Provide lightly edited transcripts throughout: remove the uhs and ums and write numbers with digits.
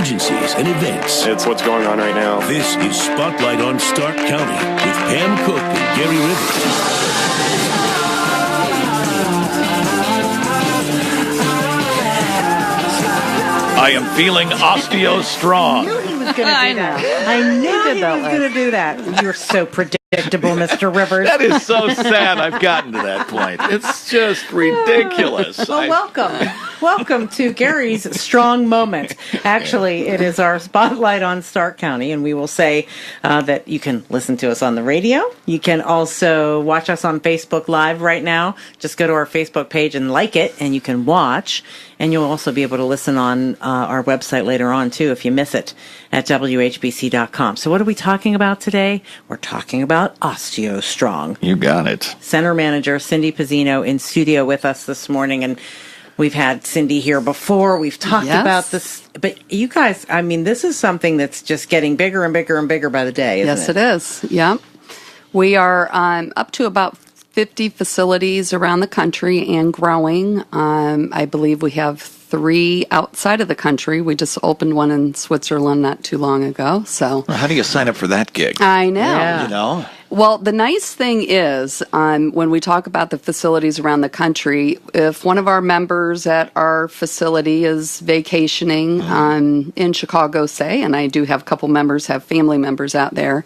emergencies, and events. It's what's going on right now. This is Spotlight on Stark County with Pam Cook and Gary Rivers. I am feeling OsteoStrong. I knew he was going to do that. I knew he was going to do that. You're so predictable, Mr. Rivers. That is so sad I've gotten to that point. It's just ridiculous. Well, welcome. Welcome to Gary's Strong Moment. Actually, it is our Spotlight on Stark County, and we will say that you can listen to us on the radio. You can also watch us on Facebook Live right now. Just go to our Facebook page and like it, and you can watch. And you'll also be able to listen on our website later on, too, if you miss it, at WHBC.com. So what are we talking about today? We're talking about OsteoStrong. You got it. Center Manager Cyndi Pizzino in studio with us this morning. And we've had Cyndi here before. We've talked about this. But you guys, I mean, this is something that's just getting bigger and bigger and bigger by the day, isn't it? Yes, it is. Yeah. We are up to about 50 facilities around the country and growing. I believe we have 3 outside of the country. We just opened one in Switzerland not too long ago. So, Well, how do you sign up for that gig? I know. Yeah. You know? Well, the nice thing is, when we talk about the facilities around the country, if one of our members at our facility is vacationing in Chicago, say, and I do have a couple members, have family members out there,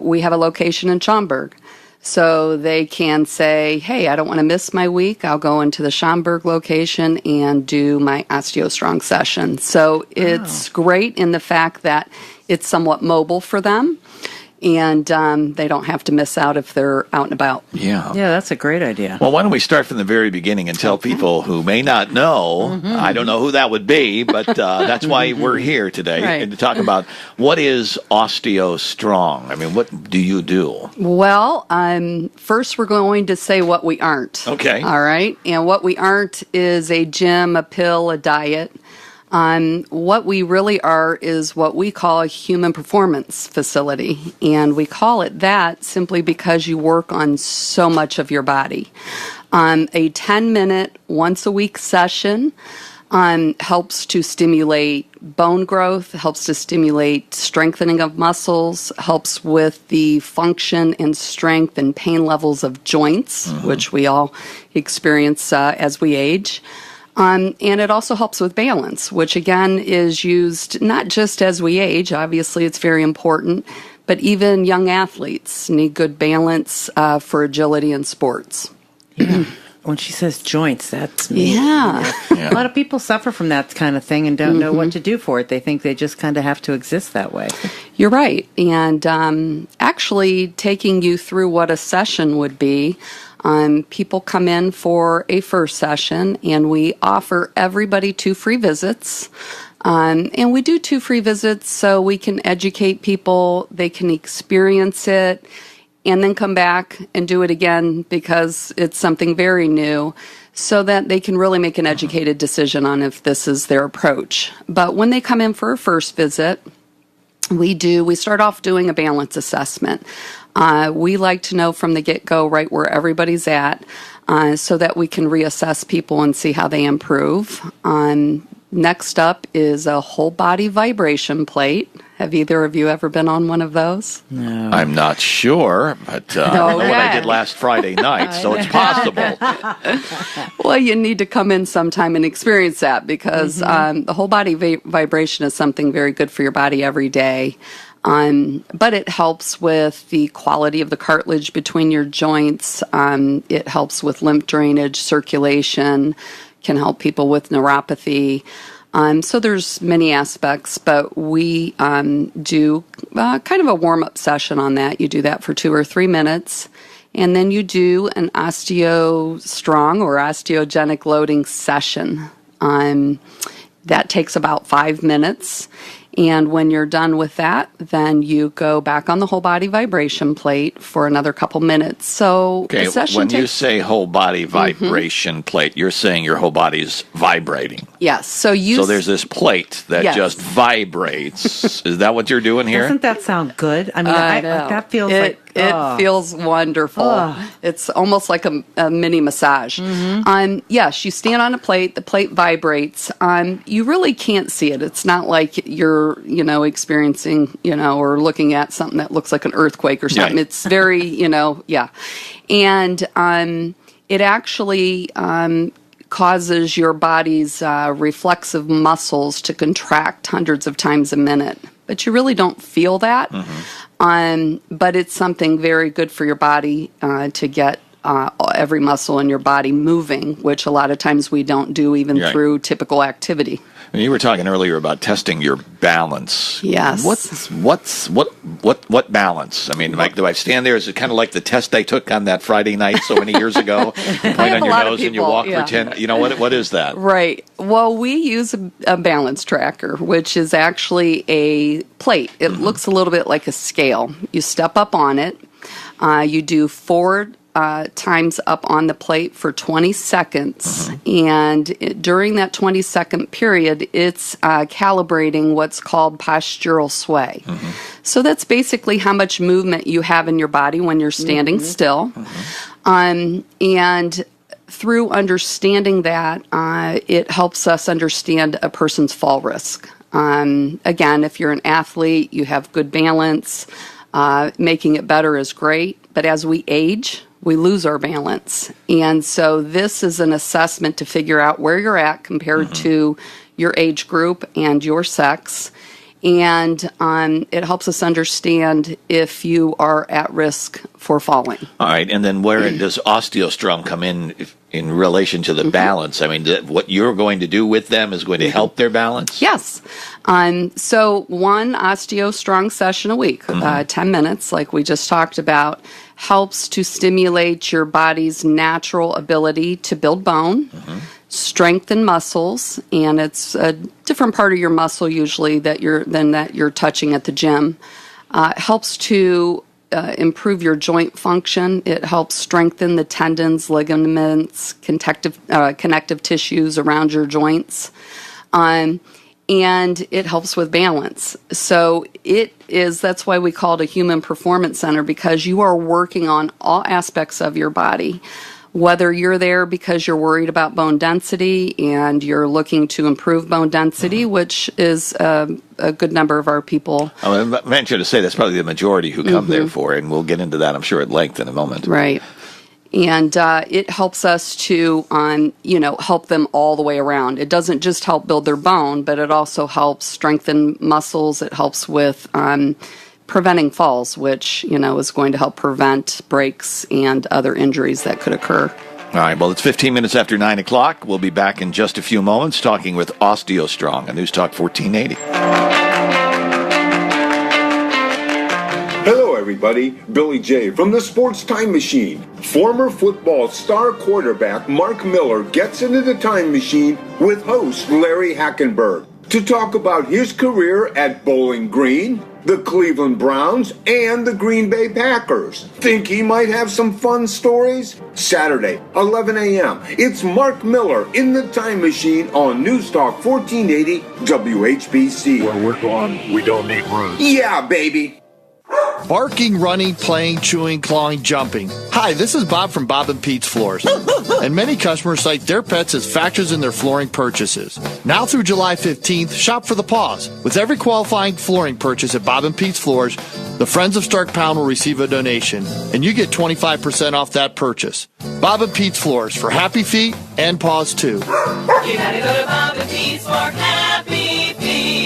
we have a location in Schaumburg. So they can say, hey, I don't want to miss my week. I'll go into the Schaumburg location and do my OsteoStrong session. So it's great in the fact that it's somewhat mobile for them. And they don't have to miss out if they're out and about. Yeah. Yeah, that's a great idea. Well, why don't we start from the very beginning and tell people who may not know, I don't know who that would be, but that's why we're here today, Right. and to talk about what is OsteoStrong. I mean, what do you do? Well, first we're going to say what we aren't. Okay. All right. And what we aren't is a gym, a pill, a diet. What we really are is what we call a human performance facility. And we call it that simply because you work on so much of your body. A 10-minute, once-a-week session helps to stimulate bone growth, helps to stimulate strengthening of muscles, helps with the function and strength and pain levels of joints, which we all experience as we age. And it also helps with balance, which again is used not just as we age, obviously it's very important, but even young athletes need good balance for agility in sports. Yeah. When she says joints, that's me. Yeah. A lot of people suffer from that kind of thing and don't know what to do for it. They think they just kind of have to exist that way. You're right. And actually taking you through what a session would be, people come in for a first session, and we offer everybody 2 free visits. And we do 2 free visits so we can educate people, they can experience it, and then come back and do it again because it's something very new, so that they can really make an educated decision on if this is their approach. But when they come in for a first visit, we start off doing a balance assessment. We like to know from the get-go right where everybody's at, so that we can reassess people and see how they improve. Next up is a whole body vibration plate. Have either of you ever been on one of those? No. I'm not sure, but I know what I did last Friday night, so it's possible. Well, you need to come in sometime and experience that because the whole body vibration is something very good for your body every day. But it helps with the quality of the cartilage between your joints. It helps with lymph drainage, circulation, can help people with neuropathy. So there's many aspects, but we do kind of a warm-up session on that. You do that for 2 or 3 minutes, and then you do an OsteoStrong or osteogenic loading session. That takes about 5 minutes. And when you're done with that, then you go back on the whole body vibration plate for another couple minutes. So Okay, the session when you say whole body vibration plate, you're saying your whole body's vibrating. Yes. So there's this plate that just vibrates. Is that what you're doing here? Doesn't that sound good? I mean, I know. that feels it like feels wonderful. It's almost like a mini massage. Yes, you stand on a plate. The plate vibrates. You really can't see it. It's not like you're experiencing or looking at something that looks like an earthquake or something. Right. It's very and it actually causes your body's reflexive muscles to contract hundreds of times a minute. But you really don't feel that. But it's something very good for your body to get every muscle in your body moving, which a lot of times we don't do even through typical activity. And you were talking earlier about testing your balance. Yes. What balance? I mean, like, do I stand there? Is it kind of like the test I took on that Friday night so many years ago? You point on your nose and you walk for 10. What is that? Right. Well, we use a balance tracker, which is actually a plate. It looks a little bit like a scale. You step up on it. You do 4 times up on the plate for 20 seconds. And during that 20-second period, it's calibrating what's called postural sway. So that's basically how much movement you have in your body when you're standing still. And through understanding that, it helps us understand a person's fall risk. Again, if you're an athlete, you have good balance, making it better is great. But as we age, we lose our balance. And so this is an assessment to figure out where you're at compared to your age group and your sex. And it helps us understand if you are at risk for falling. All right, and then where does OsteoStrong come in relation to the balance? I mean, what you're going to do with them is going to help their balance? Yes. So one OsteoStrong session a week, 10 minutes, like we just talked about, helps to stimulate your body's natural ability to build bone, strengthen muscles, and it's a different part of your muscle usually that you're touching at the gym. Helps to improve your joint function. It helps strengthen the tendons, ligaments, connective tissues around your joints. And it helps with balance. So that's why we call it a human performance center, because you are working on all aspects of your body. Whether you're there because you're worried about bone density and you're looking to improve bone density, which is a good number of our people. I venture to say that's probably the majority who come there for it, and we'll get into that, I'm sure, at length in a moment. Right. And it helps us to, help them all the way around. It doesn't just help build their bone, but it also helps strengthen muscles. It helps with preventing falls, which, is going to help prevent breaks and other injuries that could occur. All right, well, it's 15 minutes after 9 o'clock. We'll be back in just a few moments talking with OsteoStrong on News Talk 1480. Hello, everybody. Billy J. from the Sports Time Machine. Former football star quarterback Mark Miller gets into the time machine with host Larry Hackenberg to talk about his career at Bowling Green, the Cleveland Browns, and the Green Bay Packers. Think he might have some fun stories? Saturday, 11 a.m. It's Mark Miller in the Time Machine on News Talk 1480 WHBC. Where we're going, we don't need room. Yeah, baby. Barking, running, playing, chewing, clawing, jumping. Hi, this is Bob from Bob and Pete's Floors. And many customers cite their pets as factors in their flooring purchases. Now through July 15th, shop for the paws. With every qualifying flooring purchase at Bob and Pete's Floors, the Friends of Stark Pound will receive a donation, and you get 25% off that purchase. Bob and Pete's Floors for happy feet and paws too. You gotta go to Bob and Pete's for happy feet.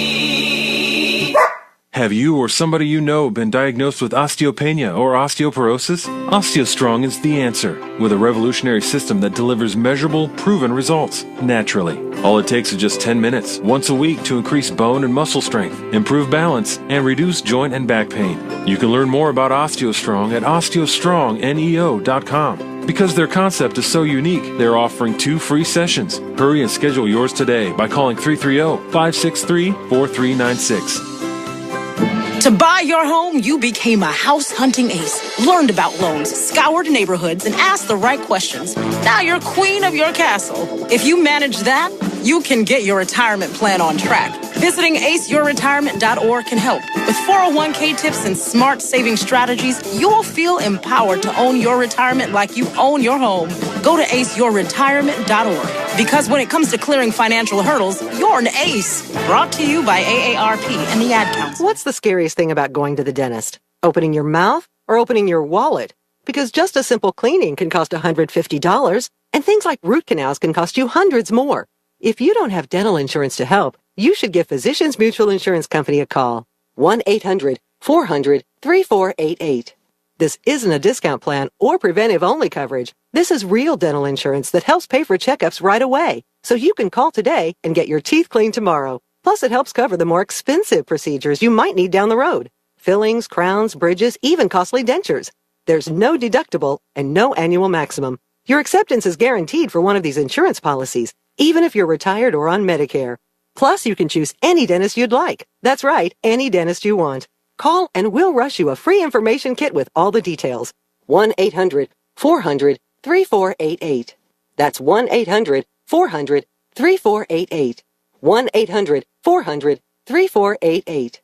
Have you or somebody you know been diagnosed with osteopenia or osteoporosis? OsteoStrong is the answer, with a revolutionary system that delivers measurable, proven results, naturally. All it takes is just 10 minutes, once a week, to increase bone and muscle strength, improve balance, and reduce joint and back pain. You can learn more about OsteoStrong at OsteoStrongNEO.com. Because their concept is so unique, they're offering 2 free sessions. Hurry and schedule yours today by calling 330-563-4396. To buy your home, you became a house hunting ace, learned about loans, scoured neighborhoods, and asked the right questions. Now you're queen of your castle. If you manage that, you can get your retirement plan on track. Visiting aceyourretirement.org can help. With 401k tips and smart saving strategies, you'll feel empowered to own your retirement like you own your home. Go to aceyourretirement.org. Because when it comes to clearing financial hurdles, you're an ace. Brought to you by AARP and the Ad Council. What's the scariest thing about going to the dentist? Opening your mouth or opening your wallet? Because just a simple cleaning can cost $150, and things like root canals can cost you hundreds more. If you don't have dental insurance to help, you should give Physicians Mutual Insurance Company a call. 1-800-400-3488. This isn't a discount plan or preventive-only coverage. This is real dental insurance that helps pay for checkups right away, so you can call today and get your teeth cleaned tomorrow. Plus, it helps cover the more expensive procedures you might need down the road. Fillings, crowns, bridges, even costly dentures. There's no deductible and no annual maximum. Your acceptance is guaranteed for one of these insurance policies, even if you're retired or on Medicare. Plus, you can choose any dentist you'd like. That's right, any dentist you want. Call and we'll rush you a free information kit with all the details. 1-800-400-3488. That's 1-800-400-3488. 1-800-400-3488.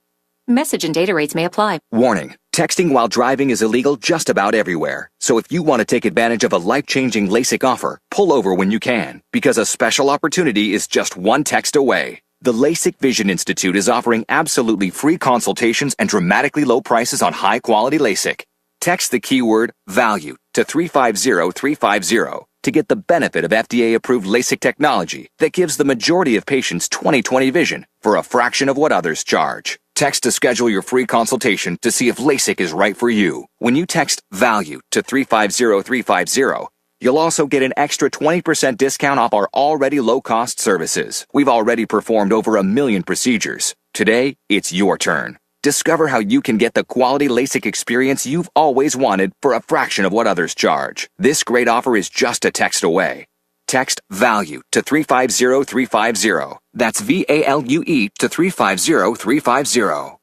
Message and data rates may apply. Warning. Texting while driving is illegal just about everywhere. So if you want to take advantage of a life-changing LASIK offer, pull over when you can, because a special opportunity is just one text away. The LASIK Vision Institute is offering absolutely free consultations and dramatically low prices on high-quality LASIK. Text the keyword VALUE to 350-350 to get the benefit of FDA-approved LASIK technology that gives the majority of patients 20/20 vision for a fraction of what others charge. Text to schedule your free consultation to see if LASIK is right for you. When you text VALUE to 350-350, you'll also get an extra 20% discount off our already low-cost services. We've already performed over 1 million procedures. Today, it's your turn. Discover how you can get the quality LASIK experience you've always wanted for a fraction of what others charge. This great offer is just a text away. Text VALUE to 350-350. That's VALUE to 350-350.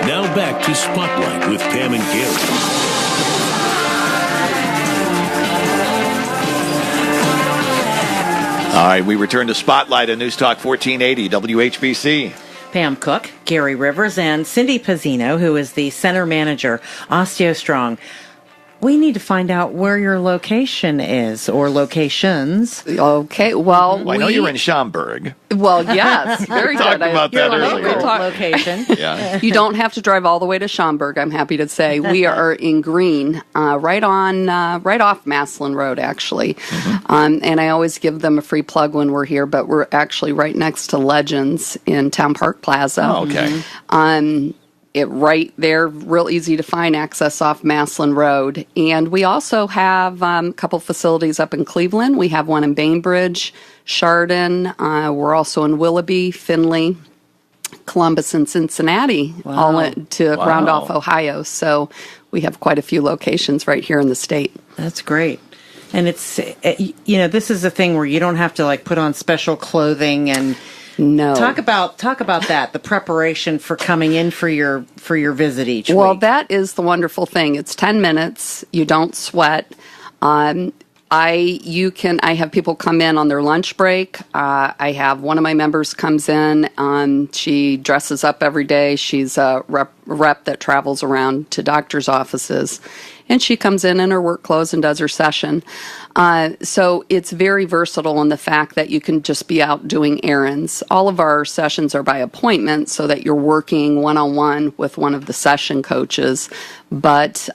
Now back to Spotlight with Pam and Gary. All right, we return to Spotlight on News Talk 1480 WHBC. Pam Cook, Gary Rivers, and Cyndi Pizzino, who is the center manager, OsteoStrong. We need to find out where your location is, or locations. Okay, well, I know you're in Schaumburg. Well, yes, very good. Talked about that earlier. Location. Yeah. You don't have to drive all the way to Schaumburg, I'm happy to say. We are in Green, right off Maslin Road, actually. Mm-hmm. And I always give them a free plug when we're here, but we're actually right next to Legends in Town Park Plaza. Oh, okay. It right there, real easy to find, access off Maslin Road. And we also have a couple facilities up in Cleveland. We have one in Bainbridge, Chardon. We're also in Willoughby, Findlay, Columbus, and Cincinnati, to round off Ohio. So we have quite a few locations right here in the state. That's great. And it's, this is a thing where you don't have to put on special clothing and... No. Talk about that, the preparation for coming in for your visit each week. Well, that is the wonderful thing. It's 10 minutes. You don't sweat. I have people come in on their lunch break. I have one of my members comes in. She dresses up every day. She's a rep that travels around to doctors' offices. And she comes in her work clothes and does her session. So it's very versatile in the fact that you can just be out doing errands. All of our sessions are by appointment so that you're working one-on-one with one of the session coaches. But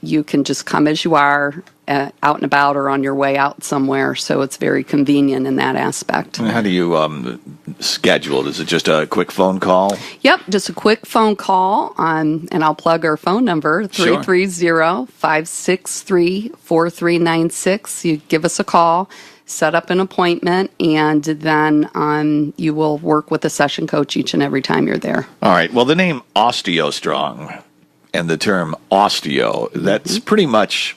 you can just come as you are, out and about or on your way out somewhere. So it's very convenient in that aspect. And how do you schedule it? Is it just a quick phone call? Yep, just a quick phone call. And I'll plug our phone number, 330-563-4396. You give us a call, set up an appointment, and then you will work with a session coach each and every time you're there. All right. Well, the name OsteoStrong, and the term osteo, that's pretty much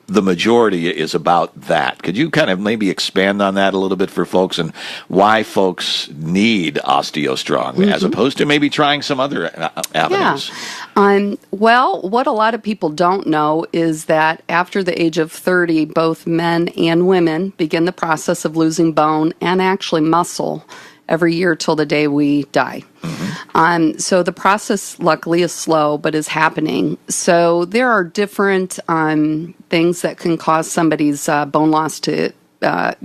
the majority is about that. Could you kind of maybe expand on that a little bit for folks and why folks need OsteoStrong as opposed to maybe trying some other avenues? Well, what a lot of people don't know is that after the age of 30, both men and women begin the process of losing bone and actually muscle every year till the day we die. So the process, luckily, is slow, but is happening. So there are different things that can cause somebody's bone loss to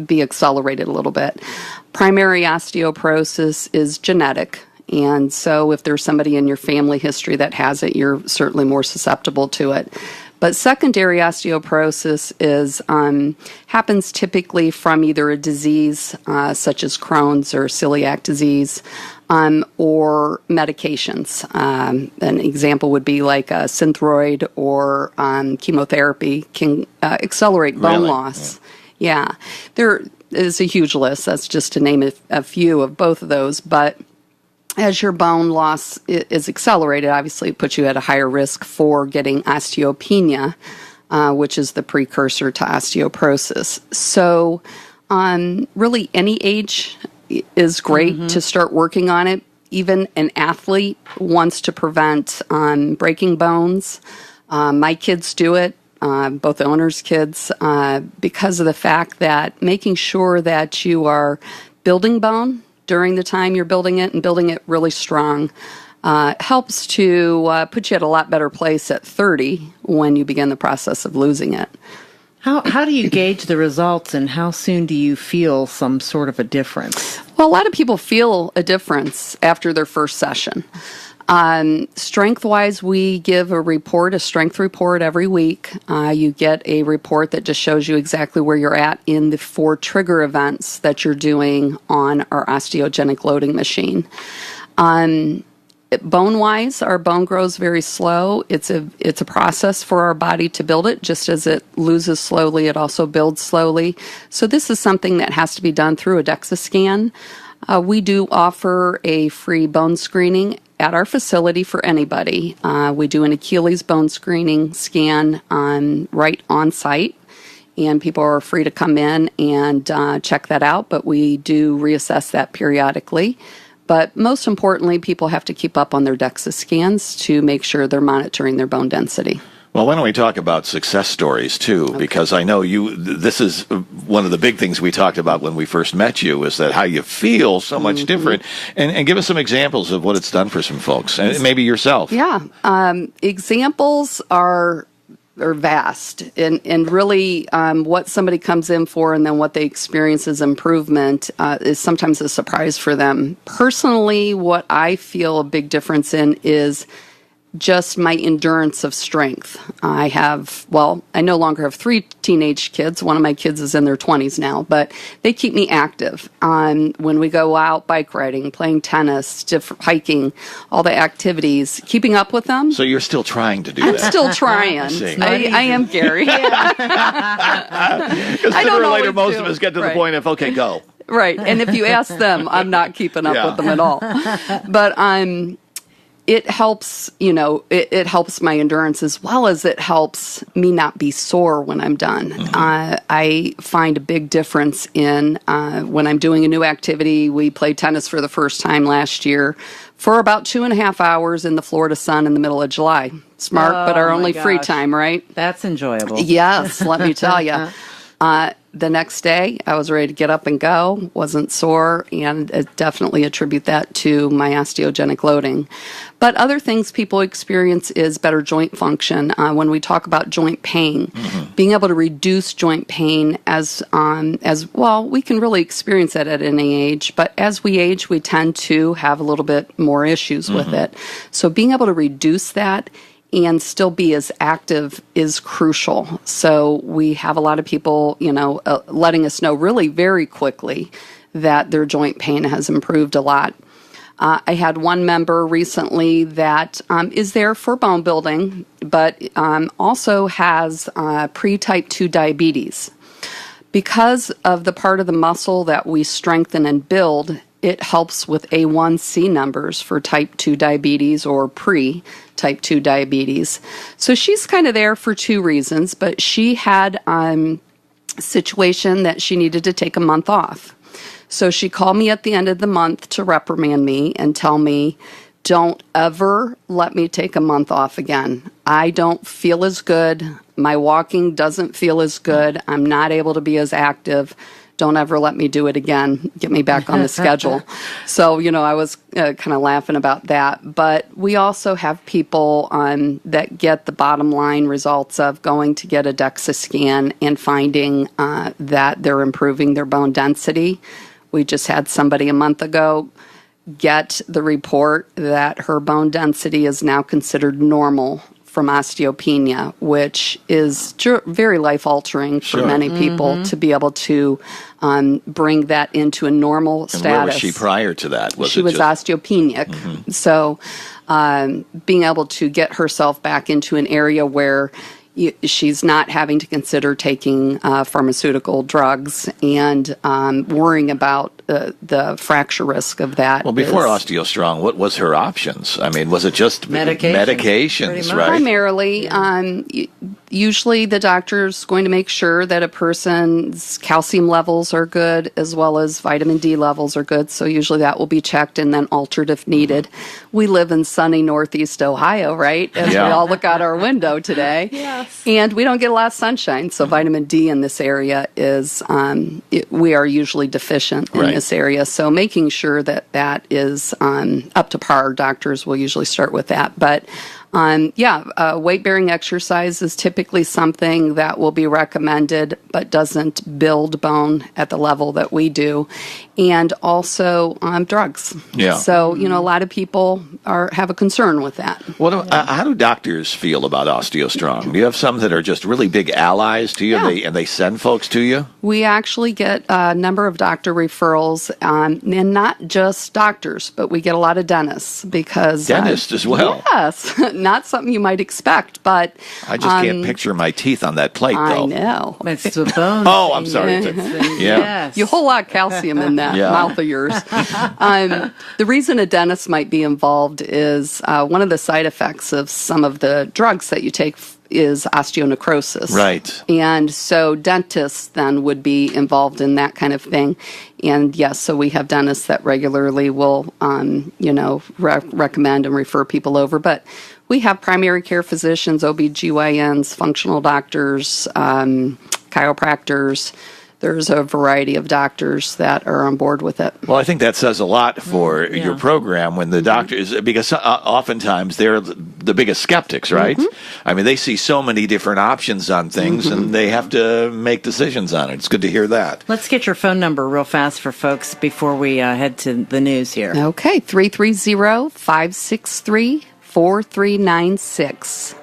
be accelerated a little bit. Primary osteoporosis is genetic. And so if there's somebody in your family history that has it, you're certainly more susceptible to it. But secondary osteoporosis is happens typically from either a disease such as Crohn's or celiac disease or medications. An example would be like a Synthroid or chemotherapy can accelerate bone loss. Yeah. There is a huge list. That's just to name a few of both of those. But as your bone loss is accelerated, obviously it puts you at a higher risk for getting osteopenia, which is the precursor to osteoporosis. So really any age is great to start working on it. Even an athlete wants to prevent breaking bones. My kids do it, both the owner's kids, because of the fact that making sure that you are building bone during the time you're building it and building it really strong helps to put you at a lot better place at 30 when you begin the process of losing it. How do you gauge the results, and how soon do you feel some sort of a difference? Well, a lot of people feel a difference after their first session. Strength-wise, we give a strength report every week. You get a report that just shows you exactly where you're at in the 4 trigger events that you're doing on our osteogenic loading machine. Bone-wise, our bone grows very slow. It's a process for our body to build it. Just as it loses slowly, it also builds slowly. So this is something that has to be done through a DEXA scan. We do offer a free bone screening at our facility for anybody. We do an Achilles bone screening scan right on site, and people are free to come in and check that out, but we do reassess that periodically. But most importantly, people have to keep up on their DEXA scans to make sure they're monitoring their bone density. Well, why don't we talk about success stories, too? Okay. Because I know this is one of the big things we talked about when we first met you, is that how you feel so much different. And give us some examples of what it's done for some folks, and maybe yourself. Yeah. Examples are vast, and really what somebody comes in for and then what they experience as improvement is sometimes a surprise for them. Personally, what I feel a big difference in is just my endurance of strength. I no longer have 3 teenage kids. One of my kids is in their 20s now, but they keep me active. When we go out bike riding, playing tennis, hiking, all the activities, keeping up with them. So you're still trying to do that? I'm still trying. I am, Gary. Because sooner or later, most of us get to the point of, okay, go. Right, and if you ask them, I'm not keeping up with them at all. But it helps, it helps my endurance as well as it helps me not be sore when I'm done. I find a big difference in when I'm doing a new activity. We played tennis for the first time last year for about 2.5 hours in the Florida sun in the middle of July. Smart, but our only free time, right? That's enjoyable. Yes, let me tell you. The next day, I was ready to get up and go, wasn't sore, and definitely attribute that to my osteogenic loading. But other things people experience is better joint function. When we talk about joint pain, being able to reduce joint pain as well, we can really experience that at any age, but as we age, we tend to have a little bit more issues with it. So being able to reduce that and still be as active is crucial. So we have a lot of people, letting us know really very quickly that their joint pain has improved a lot. I had one member recently that is there for bone building, but also has pre-type 2 diabetes. Because of the part of the muscle that we strengthen and build it helps with A1C numbers for type 2 diabetes or pre-type 2 diabetes. So she's kind of there for two reasons, but she had a situation that she needed to take a month off. So she called me at the end of the month to reprimand me and tell me, don't ever let me take a month off again. I don't feel as good. My walking doesn't feel as good. I'm not able to be as active. Don't ever let me do it again. Get me back on the schedule. So, I was kind of laughing about that. But we also have people that get the bottom line results of going to get a DEXA scan and finding that they're improving their bone density. We just had somebody a month ago get the report that her bone density is now considered normal from osteopenia, which is very life-altering for many people to be able to bring that into a normal status. And where was she prior to that? She was osteopenic. Mm-hmm. So being able to get herself back into an area where she's not having to consider taking pharmaceutical drugs and worrying about the fracture risk of that. Well, before OsteoStrong, what was her options? I mean, was it just medications, right? Primarily, usually the doctor's going to make sure that a person's calcium levels are good as well as vitamin D levels are good. So usually that will be checked and then altered if needed. We live in sunny Northeast Ohio, right? As we all look out our window today. Yes. And we don't get a lot of sunshine. So vitamin D in this area is, we are usually deficient in this area. So making sure that that is up to par, doctors will usually start with that. But weight-bearing exercise is typically something that will be recommended but doesn't build bone at the level that we do. And also drugs. Yeah. So, a lot of people have a concern with that. How do doctors feel about OsteoStrong? Do you have some that are just really big allies to you and they send folks to you? We actually get a number of doctor referrals, and not just doctors, but we get a lot of dentists because... Dentists as well? Yes. Not something you might expect, but... I just can't picture my teeth on that plate, though. I know. It's the bone. Oh, I'm sorry. Yes. You whole lot of calcium in that mouth of yours. The reason a dentist might be involved is one of the side effects of some of the drugs that you take is osteonecrosis. Right. And so dentists then would be involved in that kind of thing. And yes, so we have dentists that regularly will, recommend and refer people over. But we have primary care physicians, OBGYNs, functional doctors, chiropractors. There's a variety of doctors that are on board with it. Well, I think that says a lot for your program when the doctors, because oftentimes they're the biggest skeptics, right? I mean, they see so many different options on things and they have to make decisions on it. It's good to hear that. Let's get your phone number real fast for folks before we head to the news here. Okay, 330-563-4396.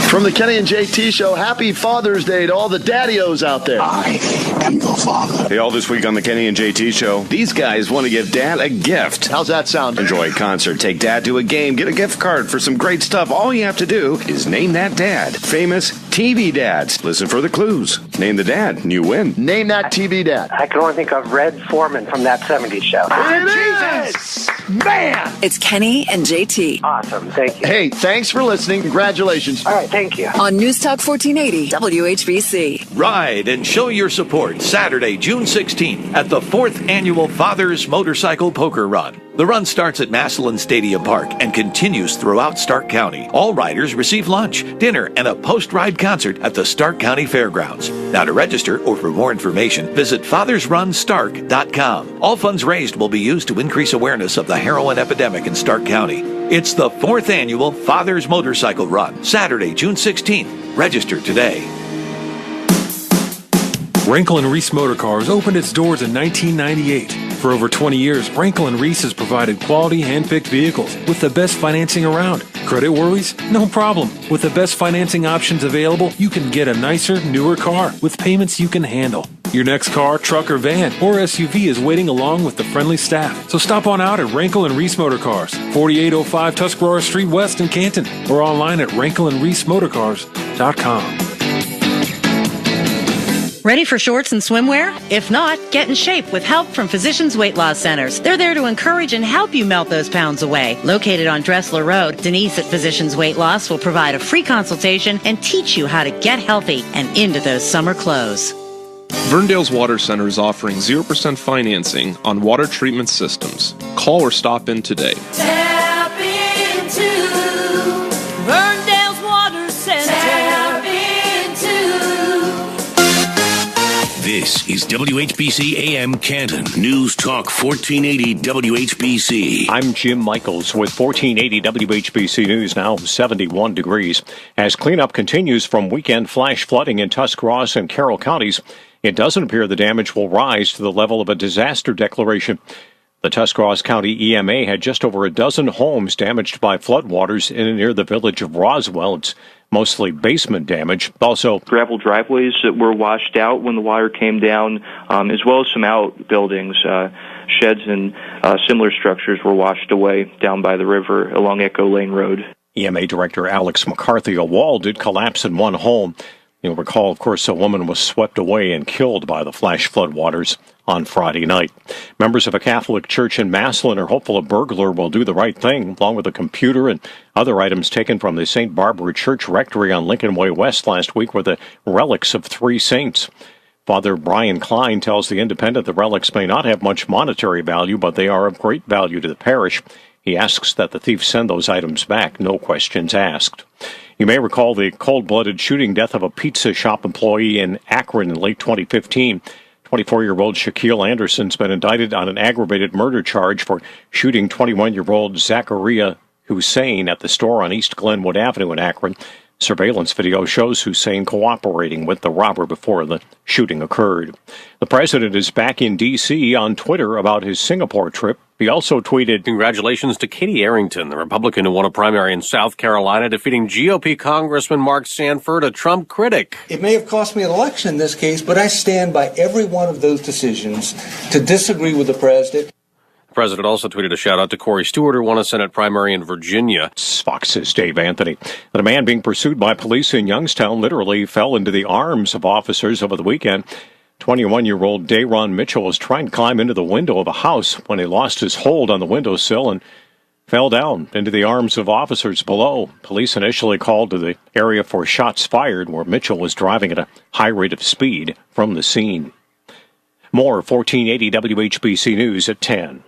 From the Kenny and JT Show, happy Father's Day to all the daddios out there. I am your father. Hey, all this week on the Kenny and JT Show, these guys want to give Dad a gift. How's that sound? Enjoy a concert, take Dad to a game, get a gift card for some great stuff. All you have to do is name that dad. Famous TV dads. Listen for the clues. Name the dad, and you win. Name that TV dad. I can only think of Red Foreman from That 70s Show. It is! Man! It's Kenny and JT. Awesome, thank you. Hey, thanks for listening. Congratulations. All right, thank you. On News Talk 1480 WHBC. Ride and show your support Saturday, June 16th at the 4th Annual Father's Motorcycle Poker Run. The run starts at Massillon Stadium Park and continues throughout Stark County. All riders receive lunch, dinner, and a post-ride concert at the Stark County Fairgrounds. Now to register or for more information, visit fathersrunstark.com. All funds raised will be used to increase awareness of the heroin epidemic in Stark County. It's the 4th Annual Father's Motorcycle Run, Saturday, June 16th. Register today. Rankle & Reese Motor Cars opened its doors in 1998. For over 20 years, Rankle & Reese has provided quality hand-picked vehicles with the best financing around. Credit worries? No problem. With the best financing options available, you can get a nicer, newer car with payments you can handle. Your next car, truck, or van, or SUV is waiting along with the friendly staff. So stop on out at Rankle & Reese Motor Cars, 4805 Tuscarora Street West in Canton, or online at rankleandreesemotorcars.com. Ready for shorts and swimwear? If not, get in shape with help from Physicians Weight Loss Centers. They're there to encourage and help you melt those pounds away. Located on Dressler Road, Denise at Physicians Weight Loss will provide a free consultation and teach you how to get healthy and into those summer clothes. Verndale's Water Center is offering 0% financing on water treatment systems. Call or stop in today. Tap into Verndale's Water Center. Tap into. This is WHBC AM Canton. News Talk 1480 WHBC. I'm Jim Michaels with 1480 WHBC News, now 71 degrees. As cleanup continues from weekend flash flooding in Tuscarawas and Carroll counties, it doesn't appear the damage will rise to the level of a disaster declaration. The Tuscarawas County EMA had just over a dozen homes damaged by floodwaters in and near the village of Roswell. It's mostly basement damage. Also, gravel driveways that were washed out when the water came down, as well as some outbuildings. Sheds and similar structures were washed away down by the river along Echo Lane Road. EMA Director Alex McCarthy, a wall did collapse in one home. You'll recall, of course, a woman was swept away and killed by the flash floodwaters on Friday night. Members of a Catholic church in Massillon are hopeful a burglar will do the right thing, along with a computer and other items taken from the St. Barbara Church Rectory on Lincoln Way West last week were the relics of 3 saints. Father Brian Klein tells The Independent the relics may not have much monetary value, but they are of great value to the parish. He asks that the thief send those items back, no questions asked. You may recall the cold-blooded shooting death of a pizza shop employee in Akron in late 2015. 24-year-old Shaquille Anderson's been indicted on an aggravated murder charge for shooting 21-year-old Zachariah Hussein at the store on East Glenwood Avenue in Akron. Surveillance video shows Hussein cooperating with the robber before the shooting occurred. The president is back in D.C. on Twitter about his Singapore trip. He also tweeted, "Congratulations to Katie Arrington, the Republican who won a primary in South Carolina, defeating GOP Congressman Mark Sanford, a Trump critic. It may have cost me an election in this case, but I stand by every one of those decisions to disagree with the president." The president also tweeted a shout-out to Corey Stewart, who won a Senate primary in Virginia. Fox's Dave Anthony. The man being pursued by police in Youngstown literally fell into the arms of officers over the weekend. 21-year-old Dayron Mitchell was trying to climb into the window of a house when he lost his hold on the windowsill and fell down into the arms of officers below. Police initially called to the area for shots fired, where Mitchell was driving at a high rate of speed from the scene. More 1480 WHBC News at 10.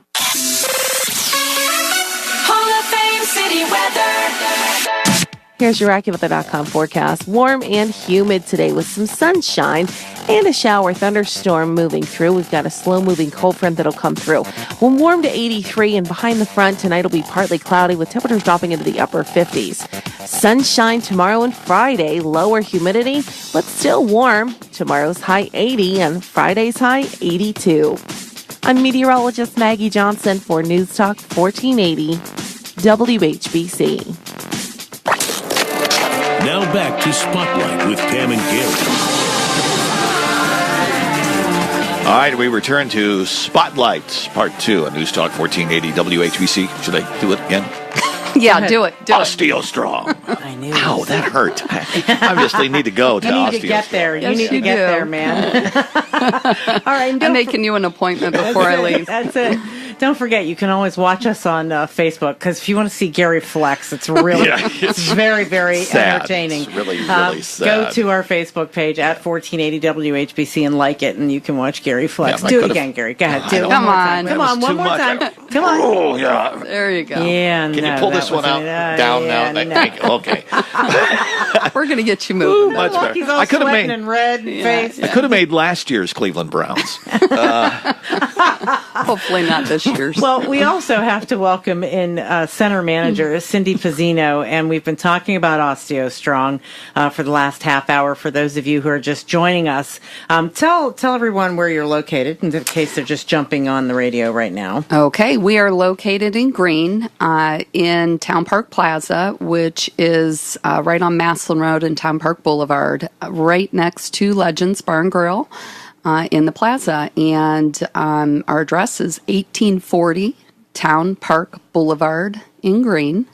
Hall of Fame City weather. Here's your AccuWeather.com forecast. Warm and humid today with some sunshine and a shower thunderstorm moving through. We've got a slow-moving cold front that'll come through. We'll warm to 83, and behind the front tonight will be partly cloudy with temperatures dropping into the upper 50s. Sunshine tomorrow and Friday, lower humidity, but still warm. Tomorrow's high 80 and Friday's high 82. I'm meteorologist Maggie Johnson for News Talk 1480 WHBC. Now back to Spotlight with Pam and Gary. All right, we return to Spotlight, Part 2 on News Talk 1480 WHBC. Should I do it again? Yeah, do it. OsteoStrong. I knew. Ow, that hurt. I obviously need to go to You OsteoStrong. need to get there. Yes, You need to you get do. there, man. All right. I'm making you an appointment before I leave. That's it. Don't forget, you can always watch us on Facebook, because if you want to see Gary flex, it's really, it's very, very sad. entertaining. It's really, really sad. Go to our Facebook page at 1480 WHBC and like it, and you can watch Gary flex. Yeah, Do it again, Gary. Go ahead. Do it one Come more on. time. Come on, one more time. Come on. Oh, yeah. There you go. Yeah, Can you pull this one out down now? Thank you. Okay. We're going to get you moving. Much better. He's all sweating and red face. I could have made last year's Cleveland Browns. Hopefully not this year's. Well, we also have to welcome in Center Manager Cyndi Pizzino, and we've been talking about OsteoStrong for the last half hour. For those of you who are just joining us, tell everyone where you're located in case they're just jumping on the radio right now. Okay, we are located in Greene, in Town Park Plaza, which is right on Massillon Road and Town Park Boulevard, right next to Legends Bar and Grill in the plaza. And our address is 1840 Town Park Boulevard in Greene.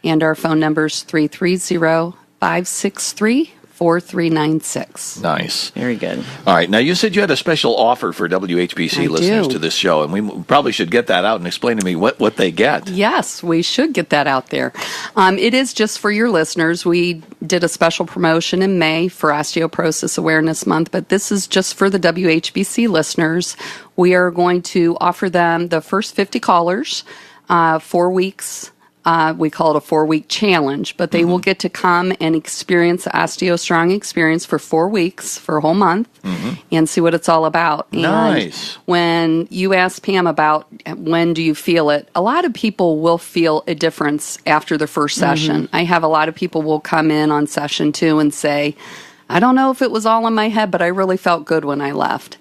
And our phone number is 330-563-5600. 4396. Nice. Very good. All right. Now, you said you had a special offer for WHBC listeners to this show, and we probably should get that out and explain to me what they get. Yes, we should get that out there. It is just for your listeners. We did a special promotion in May for Osteoporosis Awareness Month, but this is just for the WHBC listeners. We are going to offer them the first 50 callers, 4 weeks. We call it a 4-week challenge, but they will get to come and experience the OsteoStrong experience for 4 weeks, for a whole month, and see what it's all about. Nice. And when you ask Pam about when do you feel it, a lot of people will feel a difference after the first session. I have a lot of people will come in on session 2 and say, I don't know if it was all in my head, but I really felt good when I left.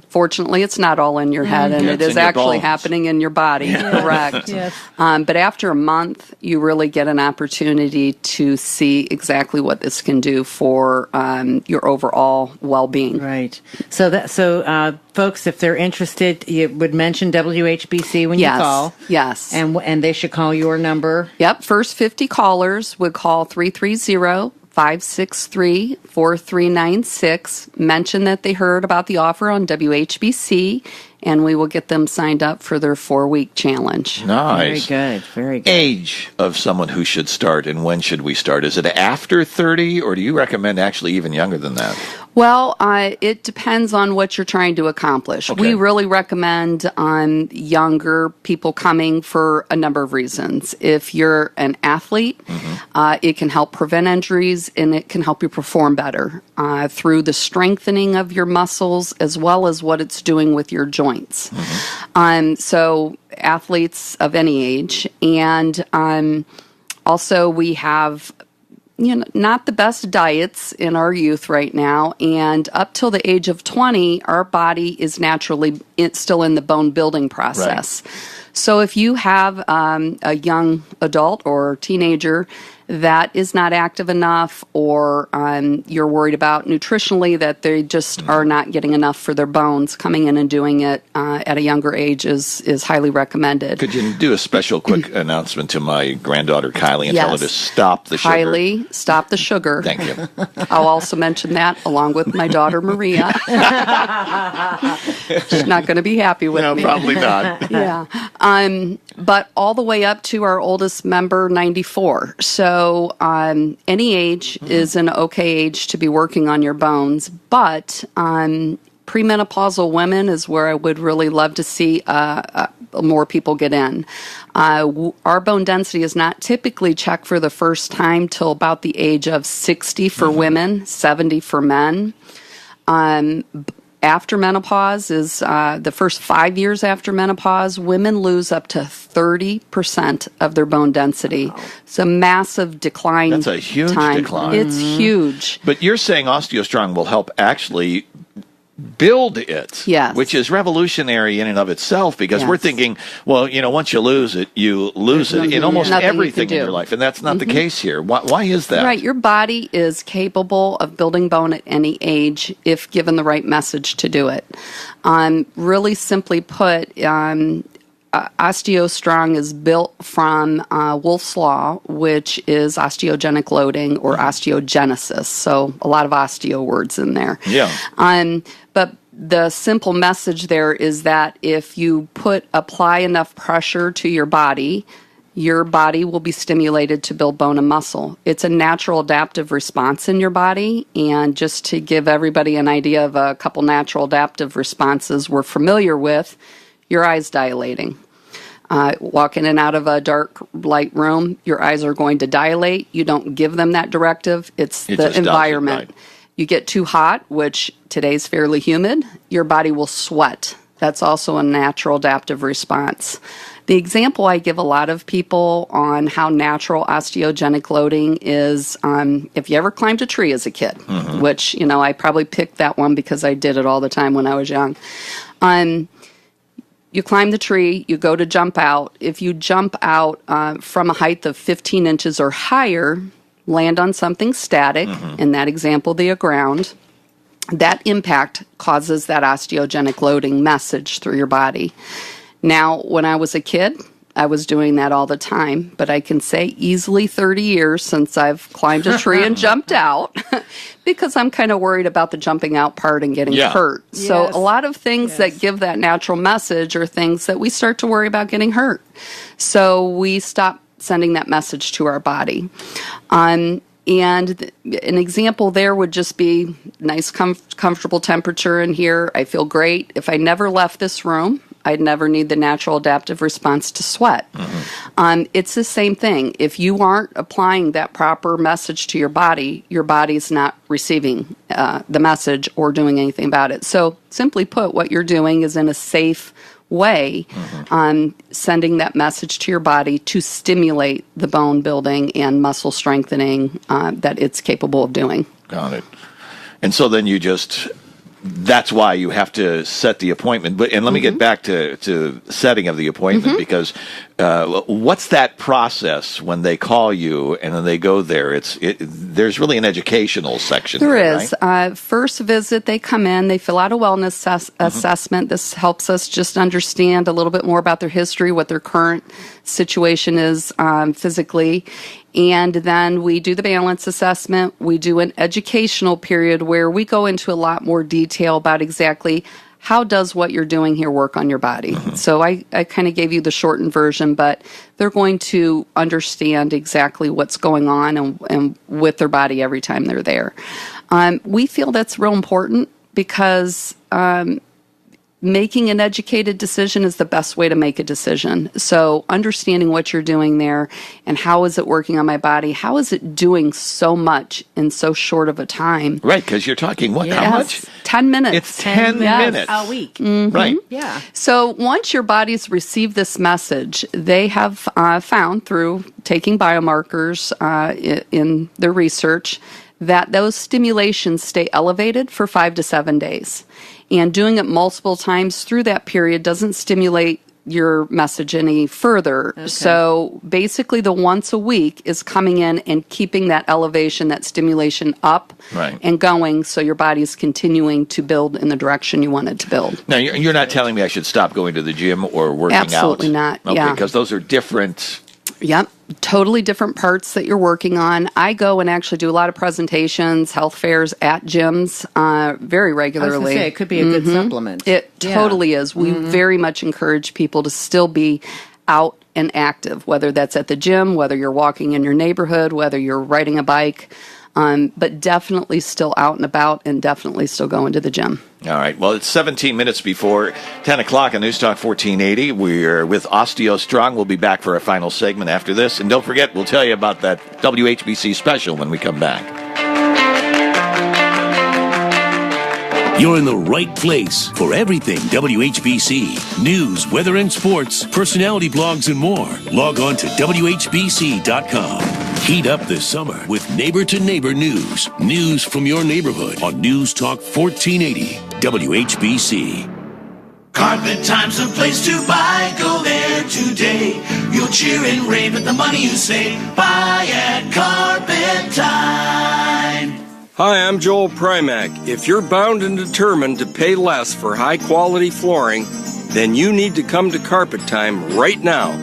Fortunately, it's not all in your head, and it is actually happening in your body, correct? Yes. But after a month, you really get an opportunity to see exactly what this can do for your overall well-being. Right. So, folks, if they're interested, you would mention WHBC when you call. Yes. And they should call your number. Yep. First 50 callers would call 330-563-4396. Mention that they heard about the offer on WHBC, and we will get them signed up for their 4-week challenge. Nice. Very good. Very good. Age of someone who should start, and when should we start? Is it after 30, or do you recommend actually even younger than that? Well, it depends on what you're trying to accomplish. Okay. We really recommend younger people coming for a number of reasons. If you're an athlete, it can help prevent injuries, and it can help you perform better through the strengthening of your muscles as well as what it's doing with your joints. So athletes of any age. And also we have not the best diets in our youth right now, and up till the age of 20, our body is naturally still in the bone building process. Right. So if you have a young adult or teenager that is not active enough, or you're worried about nutritionally that they just are not getting enough for their bones, coming in and doing it at a younger age is highly recommended. Could you do a special quick announcement to my granddaughter Kylie and tell her to stop the sugar? Kylie, stop the sugar. Thank you. I'll also mention that along with my daughter Maria. She's not going to be happy with me. No, probably not. Yeah. But all the way up to our oldest member, 94. So any age is an okay age to be working on your bones, but premenopausal women is where I would really love to see more people get in. Our bone density is not typically checked for the first time till about the age of 60 for women, 70 for men. After menopause is the first 5 years after menopause, women lose up to 30% of their bone density. It's a massive decline. That's a huge decline. It's huge. But you're saying OsteoStrong will help actually build it, yes, which is revolutionary in and of itself, because we're thinking, well, once you lose it, you lose it in almost everything in your life, and that's not the case here. Why is that? Right, your body is capable of building bone at any age if given the right message to do it. Really simply put, OsteoStrong is built from Wolff's Law, which is osteogenic loading or osteogenesis. So a lot of osteo words in there. Yeah. But the simple message there is that if you apply enough pressure to your body will be stimulated to build bone and muscle. It's a natural adaptive response in your body. And just to give everybody an idea of a couple natural adaptive responses we're familiar with, your eyes dilating. Walk in and out of a dark light room, your eyes are going to dilate. You don't give them that directive. It's the environment. Right. You get too hot, which today's fairly humid, your body will sweat. That's also a natural adaptive response. The example I give a lot of people on how natural osteogenic loading is, if you ever climbed a tree as a kid, which, I probably picked that one because I did it all the time when I was young. You climb the tree, you go to jump out. If you jump out from a height of 15 inches or higher, land on something static, in that example, the ground, that impact causes that osteogenic loading message through your body. Now, when I was a kid, I was doing that all the time, but I can say easily 30 years since I've climbed a tree and jumped out because I'm kind of worried about the jumping out part and getting hurt. So a lot of things that give that natural message are things that we start to worry about getting hurt. So we stop sending that message to our body. And an example there would just be nice, comfortable temperature in here. I feel great. If I never left this room, I'd never need the natural adaptive response to sweat. It's the same thing. If you aren't applying that proper message to your body's not receiving the message or doing anything about it. So simply put, what you're doing is in a safe way sending that message to your body to stimulate the bone building and muscle strengthening that it's capable of doing. Got it. And so then that's why you have to set the appointment. And let me get back to setting of the appointment, because what's that process when they call you and then they go there? There's really an educational section. There is. Right? First visit, they come in, they fill out a wellness assessment. This helps us just understand a little bit more about their history, what their current situation is physically. And then we do the balance assessment. We do an educational period where we go into a lot more detail about exactly how does what you're doing here work on your body. So I kind of gave you the shortened version, but they're going to understand exactly what's going on and with their body every time they're there. We feel that's real important because making an educated decision is the best way to make a decision. So understanding what you're doing there and how is it working on my body, how is it doing so much in so short of a time. Right, because you're talking, how much? 10 minutes. It's 10 minutes. A week. Right. Yeah. So once your body's received this message, they have found through taking biomarkers in their research that those stimulations stay elevated for 5 to 7 days. And doing it multiple times through that period doesn't stimulate your message any further. Okay. So basically the once a week is coming in and keeping that elevation, that stimulation up and going so your body's continuing to build in the direction you want it to build. Now, you're not telling me I should stop going to the gym or working out? Absolutely not, Okay, because those are different... Yep, totally different parts that you're working on. I go and actually do a lot of presentations, health fairs at gyms very regularly. I was going to say, it could be a good supplement. It totally is. We very much encourage people to still be out and active, whether that's at the gym, whether you're walking in your neighborhood, whether you're riding a bike, but definitely still out and about and definitely still going to the gym. All right. Well, it's 17 minutes before 10 o'clock on News Talk 1480. We're with OsteoStrong. We'll be back for our final segment after this. And don't forget, we'll tell you about that WHBC special when we come back. You're in the right place for everything WHBC. News, weather, and sports, personality blogs, and more. Log on to WHBC.com. Heat up this summer with neighbor-to-neighbor news. News from your neighborhood on News Talk 1480 WHBC. Carpet Time's a place to buy. Go there today. You'll cheer and rave at the money you save. Buy at Carpet Time. Hi, I'm Joel Primack. If you're bound and determined to pay less for high-quality flooring, then you need to come to Carpet Time right now,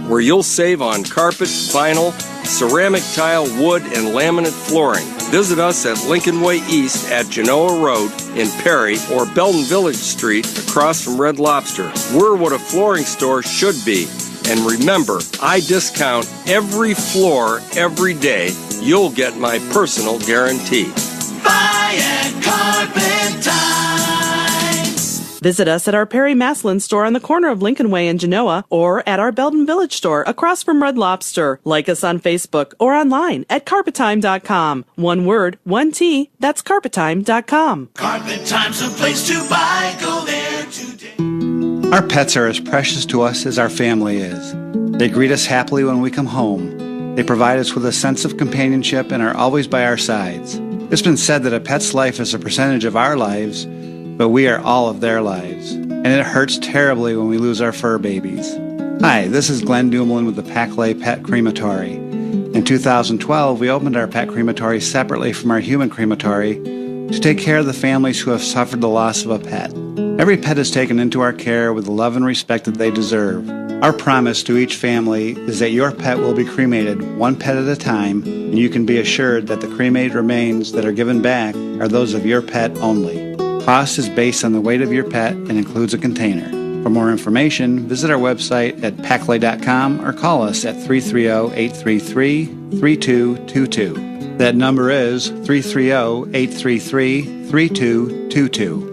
where you'll save on carpet, vinyl, ceramic tile, wood, and laminate flooring. Visit us at Lincoln Way East at Genoa Road in Perry or Belton Village Street across from Red Lobster. We're what a flooring store should be. And remember, I discount every floor every day. You'll get my personal guarantee. Buy at Carpet Time. Visit us at our Perry Maslin store on the corner of Lincoln Way and Genoa or at our Belton Village store across from Red Lobster. Like us on Facebook or online at carpettime.com. One word, one T, that's carpettime.com. Carpet Time's a place to buy. Go there today. Our pets are as precious to us as our family is. They greet us happily when we come home. They provide us with a sense of companionship and are always by our sides. It's been said that a pet's life is a percentage of our lives, but we are all of their lives. And it hurts terribly when we lose our fur babies. Hi, this is Glenn Dumoulin with the Packlay Pet Crematory. In 2012, we opened our pet crematory separately from our human crematory to take care of the families who have suffered the loss of a pet. Every pet is taken into our care with the love and respect that they deserve. Our promise to each family is that your pet will be cremated one pet at a time, and you can be assured that the cremated remains that are given back are those of your pet only. Cost is based on the weight of your pet and includes a container. For more information, visit our website at packlay.com or call us at 330-833-3222. That number is 330-833-3222.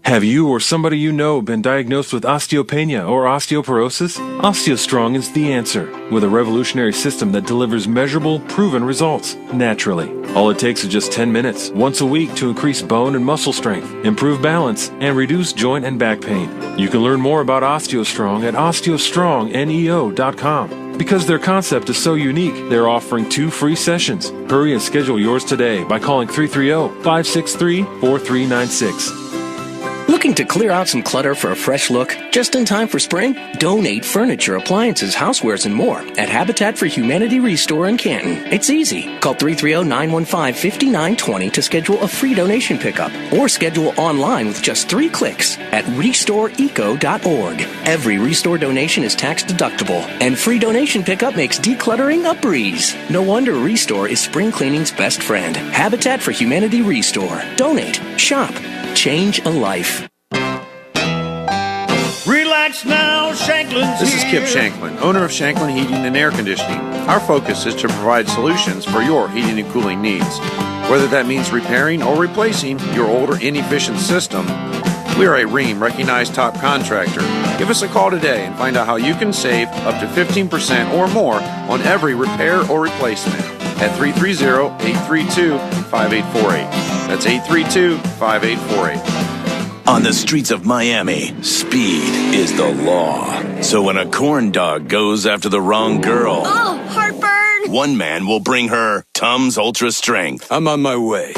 Have you or somebody you know been diagnosed with osteopenia or osteoporosis? OsteoStrong is the answer, with a revolutionary system that delivers measurable, proven results, naturally. All it takes is just 10 minutes, once a week, to increase bone and muscle strength, improve balance, and reduce joint and back pain. You can learn more about OsteoStrong at OsteoStrongNEO.com. Because their concept is so unique, they're offering 2 free sessions. Hurry and schedule yours today by calling 330-563-4396. Looking to clear out some clutter for a fresh look? Just in time for spring? Donate furniture, appliances, housewares, and more at Habitat for Humanity Restore in Canton. It's easy. Call 330-915-5920 to schedule a free donation pickup or schedule online with just 3 clicks at restoreeco.org. Every Restore donation is tax deductible, and free donation pickup makes decluttering a breeze. No wonder Restore is spring cleaning's best friend. Habitat for Humanity Restore. Donate. Shop. Change a life. Relax now, Shanklin's This is Kip Shanklin, owner of Shanklin Heating and Air Conditioning. Our focus is to provide solutions for your heating and cooling needs. Whether that means repairing or replacing your old or inefficient system, we are a REAM recognized top contractor. Give us a call today and find out how you can save up to 15% or more on every repair or replacement at 330-832-5848. That's 832-5848. On the streets of Miami, speed is the law. So when a corn dog goes after the wrong girl, oh, heartburn! One man will bring her Tums Ultra Strength. I'm on my way.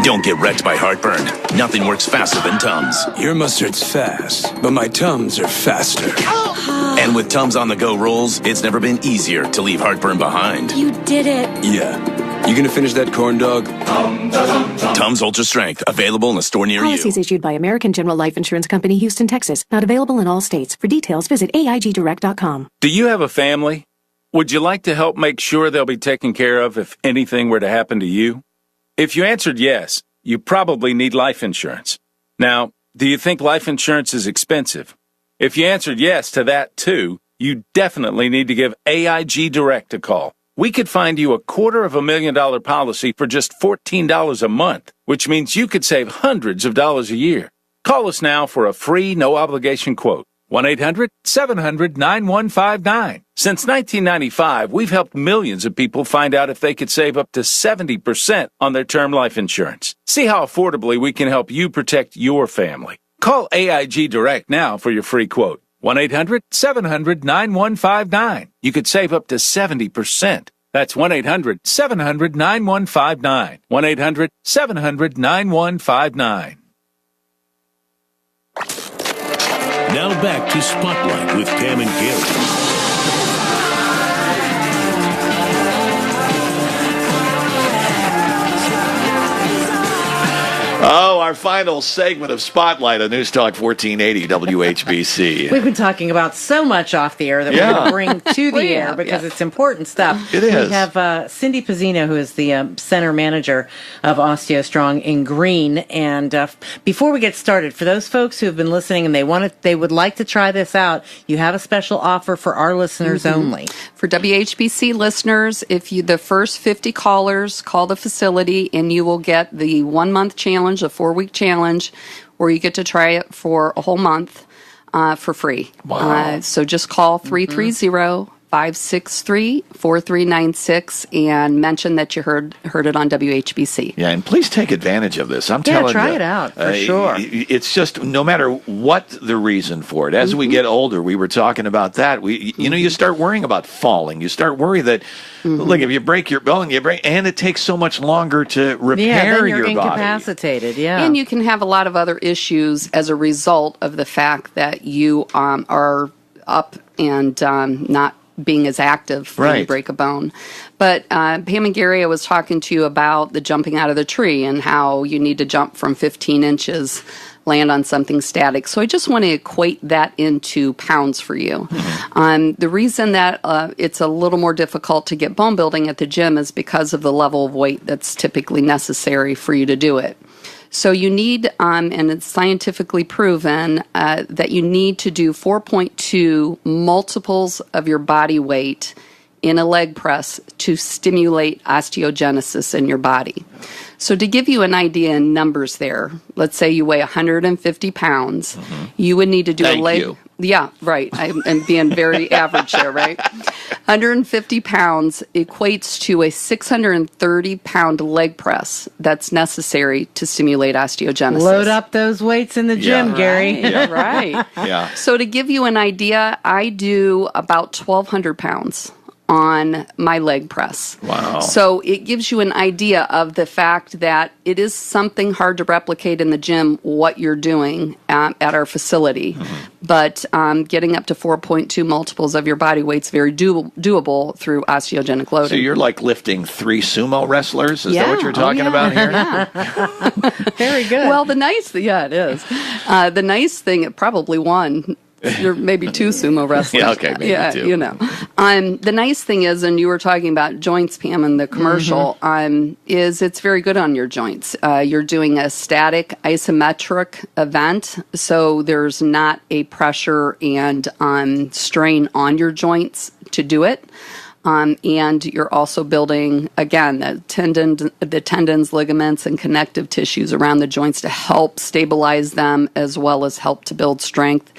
Don't get wrecked by heartburn. Nothing works faster than Tums. Your mustard's fast, but my Tums are faster. And with Tums on-the-go rolls, it's never been easier to leave heartburn behind. You did it. Yeah. You gonna finish that corn dog? Tums Ultra Strength, available in a store near Policies you. issued by American General Life Insurance Company, Houston, Texas. Not available in all states. For details, visit AIGdirect.com. Do you have a family? Would you like to help make sure they'll be taken care of if anything were to happen to you? If you answered yes, you probably need life insurance. Now, do you think life insurance is expensive? If you answered yes to that too, you definitely need to give AIG Direct a call. We could find you a $250,000 policy for just $14 a month, which means you could save hundreds of dollars a year. Call us now for a free, no-obligation quote. 1-800-700-9159. Since 1995, we've helped millions of people find out if they could save up to 70% on their term life insurance. See how affordably we can help you protect your family. Call AIG Direct now for your free quote. 1-800-700-9159. You could save up to 70%. That's 1-800-700-9159. 1-800-700-9159. Now back to Spotlight with Pam and Gary. Oh, our final segment of Spotlight on News Talk 1480 WHBC. We've been talking about so much off the air that we're going to bring to the air because it's important stuff. It is. We have Cyndi Pizzino, who is the center manager of OsteoStrong in Green. And before we get started, for those folks who have been listening and they would like to try this out, you have a special offer for our listeners only. For WHBC listeners, if you the first 50 callers call the facility, and you will get the 1-month challenge, a 4-week challenge, where you get to try it for a whole month for free. Wow. So just call 330-563-4396 and mention that you heard it on WHBC. Yeah, and please take advantage of this. I'm telling you. Yeah, try it out, for sure. It's just, no matter what the reason for it, as we get older, we were talking about that, you start worrying about falling. You start worrying that, look, if you break your bone, and it takes so much longer to repair then you're your body. incapacitated, And you can have a lot of other issues as a result of the fact that you are up and not being as active when you break a bone. But Pam and Gary, I was talking to you about the jumping out of the tree and how you need to jump from 15 inches, land on something static. So I just want to equate that into pounds for you. The reason that it's a little more difficult to get bone building at the gym is because of the level of weight that's typically necessary for you to do it. So you need, and it's scientifically proven, that you need to do 4.2 multiples of your body weight in a leg press to stimulate osteogenesis in your body. So to give you an idea in numbers there, let's say you weigh 150 pounds, you would need to do a leg... you. Yeah, right. I'm being very average there, right? 150 pounds equates to a 630-pound leg press that's necessary to stimulate osteogenesis. Load up those weights in the gym, Gary. Right. Yeah. So to give you an idea, I do about 1,200 pounds on my leg press. Wow. So it gives you an idea of the fact that it is something hard to replicate in the gym what you're doing at our facility. But getting up to 4.2 multiples of your body weight's very doable through osteogenic loading. So you're like lifting 3 sumo wrestlers? Is that what you're talking about here? Very good. Well, it is. The nice thing, it probably won. You're maybe 2 sumo wrestlers. Yeah, okay, maybe 2. You know. The nice thing is, and you were talking about joints, Pam, in the commercial, is it's very good on your joints. You're doing a static isometric event, so there's not a pressure and strain on your joints to do it. And you're also building, again, the tendons, ligaments, and connective tissues around the joints to help stabilize them as well as help to build strength.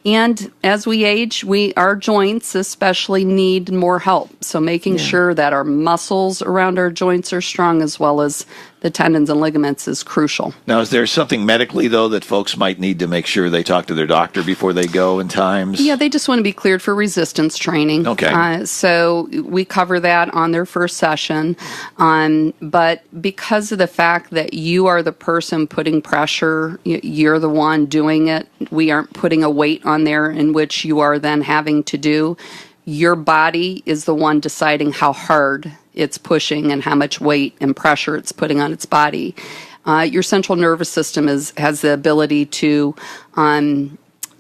And as we age, our joints especially need more help. So making sure that our muscles around our joints are strong as well as the tendons and ligaments is crucial. Now, is there something medically, though, that folks might need to make sure they talk to their doctor before they go in times? Yeah, they just want to be cleared for resistance training. Okay. So we cover that on their first session. But because of the fact that you are the person putting pressure, you're the one doing it, we aren't putting a weight on there in which you are then having to do. Your body is the one deciding how hard it's pushing and how much weight and pressure it's putting on its body. Your central nervous system has the ability to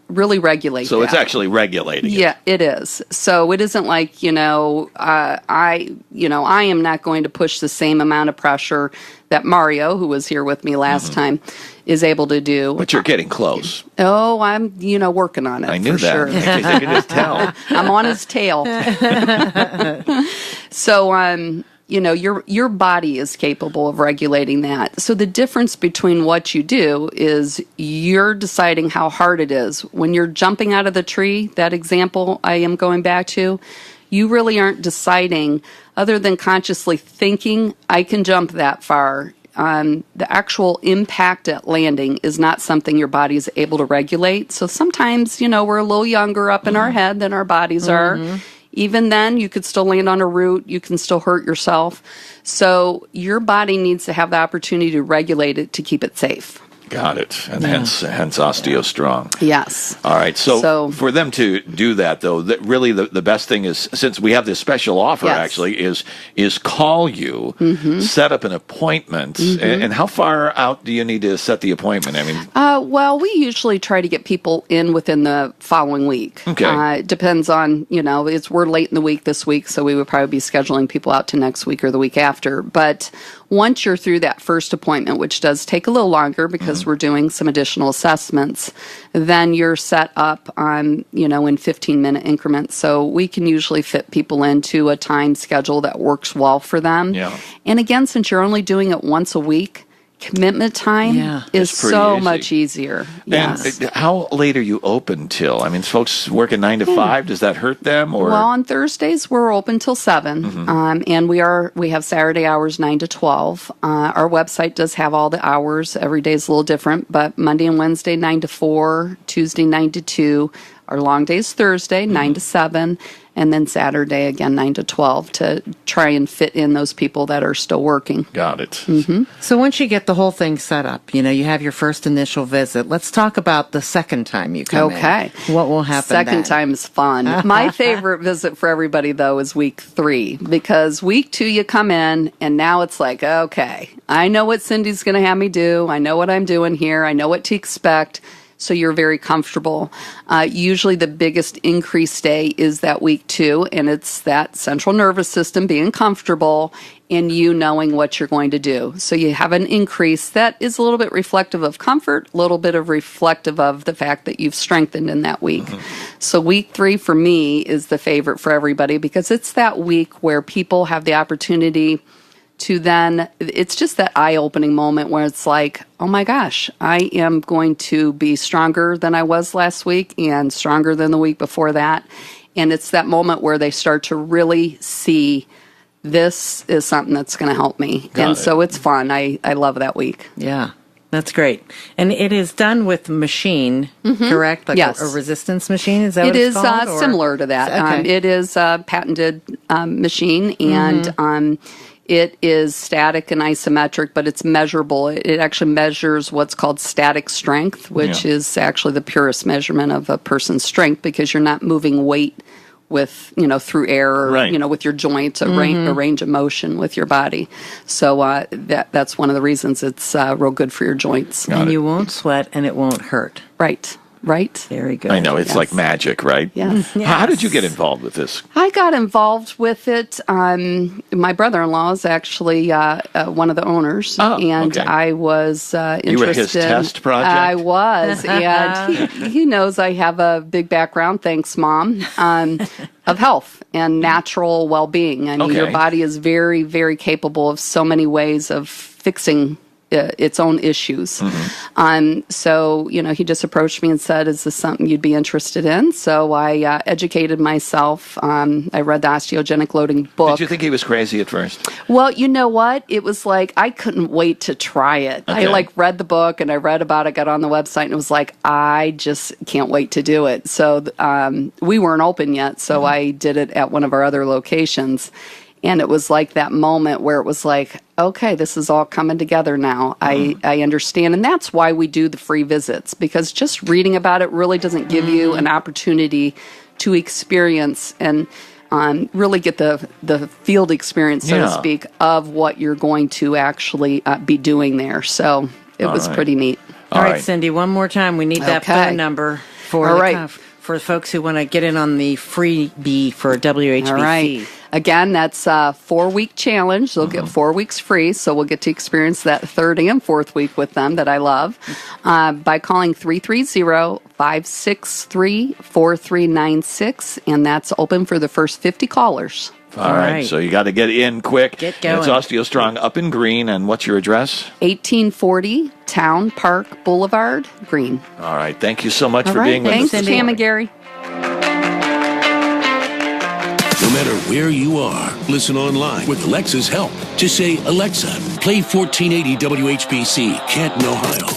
really regulate So that. it's actually regulating it. Yeah, it is. So it isn't like, I am not going to push the same amount of pressure that Mario, who was here with me last time, is able to do. But you're getting close. Oh, I'm, working on it. I knew for that. Sure. I can just tell. I'm on his tail. So, your body is capable of regulating that. So the difference between what you do is you're deciding how hard it is. When you're jumping out of the tree, that example I am going back to, you really aren't deciding, other than consciously thinking, I can jump that far. The actual impact at landing is not something your body is able to regulate. So sometimes, we're a little younger up in our head than our bodies are. Even then, you could still land on a root. You can still hurt yourself. So your body needs to have the opportunity to regulate it to keep it safe. Got it. And hence OsteoStrong. Yes. All right. So for them to do that, though, really the best thing is, since we have this special offer, actually, is call you, set up an appointment. And how far out do you need to set the appointment? I mean, well, we usually try to get people in within the following week. Okay. It depends on, we're late in the week this week, so we would probably be scheduling people out to next week or the week after. But once you're through that first appointment, which does take a little longer because we're doing some additional assessments, then you're set up on, in 15-minute increments. So we can usually fit people into a time schedule that works well for them. Yeah. And again, since you're only doing it once a week, commitment time is so much easier. Yes. And how late are you open till? I mean, folks working 9 to 5. Does that hurt them? Or well, on Thursdays we're open till 7, and we have Saturday hours 9 to 12. Our website does have all the hours. Every day is a little different, but Monday and Wednesday 9 to 4, Tuesday 9 to 2. Our long day's Thursday, 9 to 7, and then Saturday, again, 9 to 12, to try and fit in those people that are still working. Got it. Mm-hmm. So once you get the whole thing set up, you have your first initial visit. Let's talk about the second time you come in. Okay. What will happen Second then? time is fun. My favorite visit for everybody, though, is week 3, because week 2 you come in, and now it's like, okay, I know what Cindy's going to have me do. I know what I'm doing here. I know what to expect. So you're very comfortable. Usually the biggest increased day is that week 2, and it's that central nervous system being comfortable and you knowing what you're going to do. So you have an increase that is a little bit reflective of comfort, a little bit of reflective of the fact that you've strengthened in that week. So week 3 for me is the favorite for everybody, because it's that week where people have the opportunity to then, it's just that eye-opening moment where it's like, oh my gosh, I am going to be stronger than I was last week and stronger than the week before that. And it's that moment where they start to really see, this is something that's going to help me. So it's fun. I love that week. Yeah. That's great. And it is done with machine, correct? Like yes. a resistance machine? Is that what it it's is called? Similar to that. Okay. It is a patented machine, and it is static and isometric, but it's measurable. It actually measures what's called static strength, which is actually the purest measurement of a person's strength, because you're not moving weight with, through air or, with your joints, a range of motion with your body. So that's one of the reasons it's real good for your joints. And you won't sweat and it won't hurt. Right. Very good. I know, it's like magic, right? Yes. How did you get involved with this? I got involved with it. My brother-in-law is actually one of the owners, and I was interested. You were his test project? I was, and he knows I have a big background, thanks, Mom, of health and natural well-being. I mean, your body is very, very capable of so many ways of fixing its own issues. So, he just approached me and said, is this something you'd be interested in? So I educated myself. I read the Osteogenic Loading book. Did you think he was crazy at first? Well, you know what? It was like, I couldn't wait to try it. Okay. I read the book and I read about it, got on the website, and it was like, I just can't wait to do it. So we weren't open yet, so I did it at one of our other locations. And it was like that moment where it was like, okay, this is all coming together now. I understand. And that's why we do the free visits, because just reading about it really doesn't give you an opportunity to experience and really get the field experience, so to speak, of what you're going to actually be doing there. So it was pretty neat. All right, Cindy, one more time. We need that phone number for for folks who want to get in on the freebie for WHBC. All right. Again, that's a 4-week challenge. They'll get 4 weeks free, so we'll get to experience that third and fourth week with them that I love by calling 330-563-4396, and that's open for the first 50 callers. All right, so you got to get in quick. Get going. It's OsteoStrong up in Green, and what's your address? 1840 Town Park Boulevard, Green. All right, thank you so much for being with us. Thanks, Pam and Gary. No matter where you are, listen online with Alexa's help. Just say, Alexa, play 1480 WHBC, Canton, Ohio.